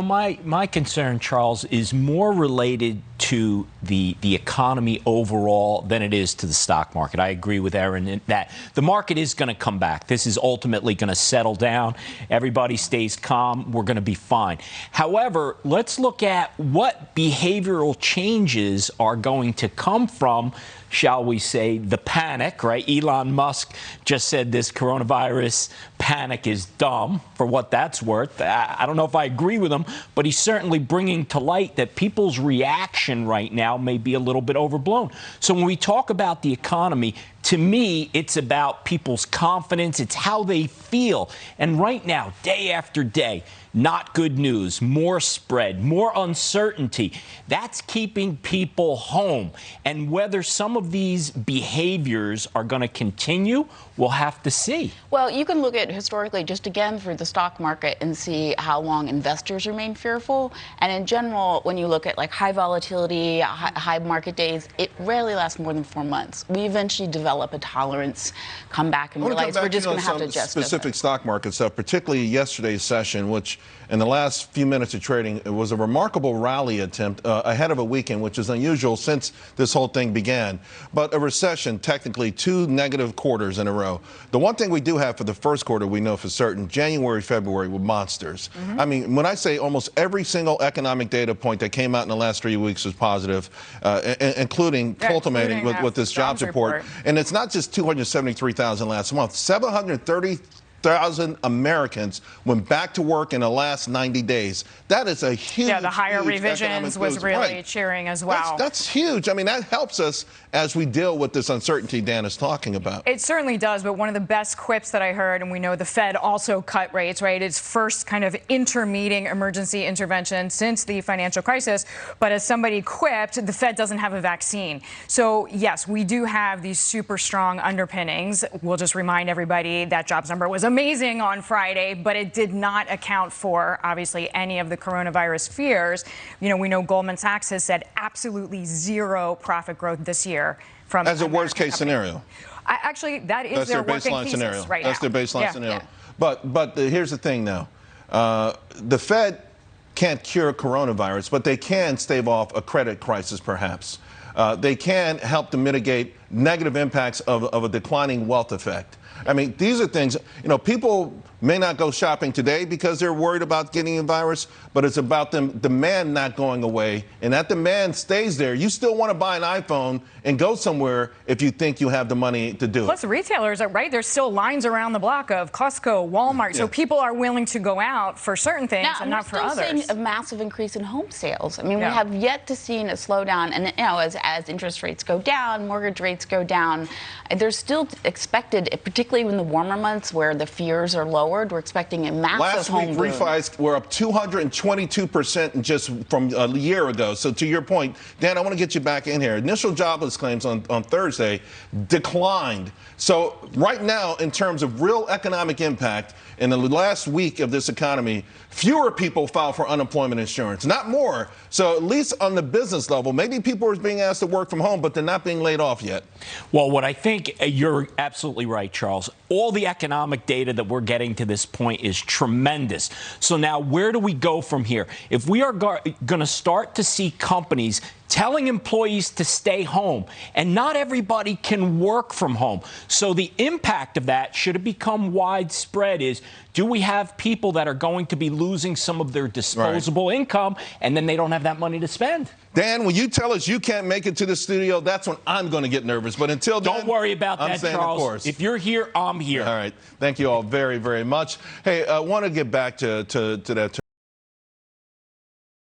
My concern, Charles, is more related to the economy overall than it is to the stock market. I agree with Erin in that the market is going to come back. This is ultimately going to settle down. Everybody stays calm. We're going to be fine. However, let's look at what behavioral changes are going to come from, shall we say, the panic, right? Elon Musk just said this coronavirus panic is dumb, for what that's worth. I don't know if I agree with him, but he's certainly bringing to light that people's reaction right now may be a little bit overblown. So when we talk about the economy, to me, it's about people's confidence. It's how they feel. And right now, day after day, not good news, more spread, more uncertainty. That's keeping people home. And whether some of these behaviors are going to continue, we'll have to see. Well, you can look at historically, just again through the stock market, and see how long investors remain fearful. And in general, when you look at like high volatility, high market days, it rarely lasts more than 4 months. We eventually develop a tolerance, come back and realize we're just going to have to adjust. Specific stock market stuff, particularly yesterday's session, which in the last few minutes of trading, it was a remarkable rally attempt ahead of a weekend, which is unusual since this whole thing began. But a recession, technically 2 negative quarters in a row. The one thing we do have for the first quarter, we know for certain, January, February were monsters. I mean, when I say almost every single economic data point that came out in the last 3 weeks was positive, including culminating with this jobs report. And it's not just 273,000 last month, 730,000 Americans went back to work in the last 90 days. That is a huge, the higher huge revisions was really cheering as well. That's huge. I mean, that helps us as we deal with this uncertainty Dan is talking about. It certainly does, but one of the best quips that I heard, and we know the Fed also cut rates, right? It's first kind of intermeeting emergency intervention since the financial crisis. But as somebody quipped, the Fed doesn't have a vaccine. So yes, we do have these super strong underpinnings. We'll just remind everybody that jobs number was amazing on Friday, but it did not account for, obviously, any of the coronavirus fears. You know, we know Goldman Sachs has said absolutely zero profit growth this year from as a worst case scenario. Actually, that's their baseline scenario. Right that's now. Their baseline scenario. Yeah. But here's the thing now. The Fed can't cure coronavirus, but they can stave off a credit crisis, perhaps. They can help to mitigate negative impacts of a declining wealth effect. I mean, these are things, you know, people may not go shopping today because they're worried about getting a virus, but it's about demand not going away. And that demand stays there. You still want to buy an iPhone and go somewhere if you think you have the money to do it. Plus, retailers are right. There's still lines around the block of Costco, Walmart. So people are willing to go out for certain things and not for others. Now, I'm still seeing a massive increase in home sales. I mean, we have yet to see a slowdown. And, you know, as interest rates go down, mortgage rates go down, there's still expected, particularly in the warmer months where the fears are lowered, we're expecting a massive home boom. Last week, refis were up 222% just from a year ago. So to your point, Dan, I want to get you back in here. Initial jobless claims on Thursday declined. So right now, in terms of real economic impact, in the last week of this economy, fewer people file for unemployment insurance, not more. So at least on the business level, maybe people are being asked to work from home, but they're not being laid off yet. Well, what I think you're absolutely right, Charles. All the economic data that we're getting to this point is tremendous. So now where do we go from here? If we are going to start to see companies telling employees to stay home, and not everybody can work from home. So the impact of that, should it become widespread, is do we have people that are going to be losing some of their disposable income, and then they don't have that money to spend? Dan, when you tell us you can't make it to the studio, that's when I'm going to get nervous. But until then, don't worry about that, Charles. The course. If you're here, I'm here. All right. Thank you all very, very much. Hey, I want to get back to that.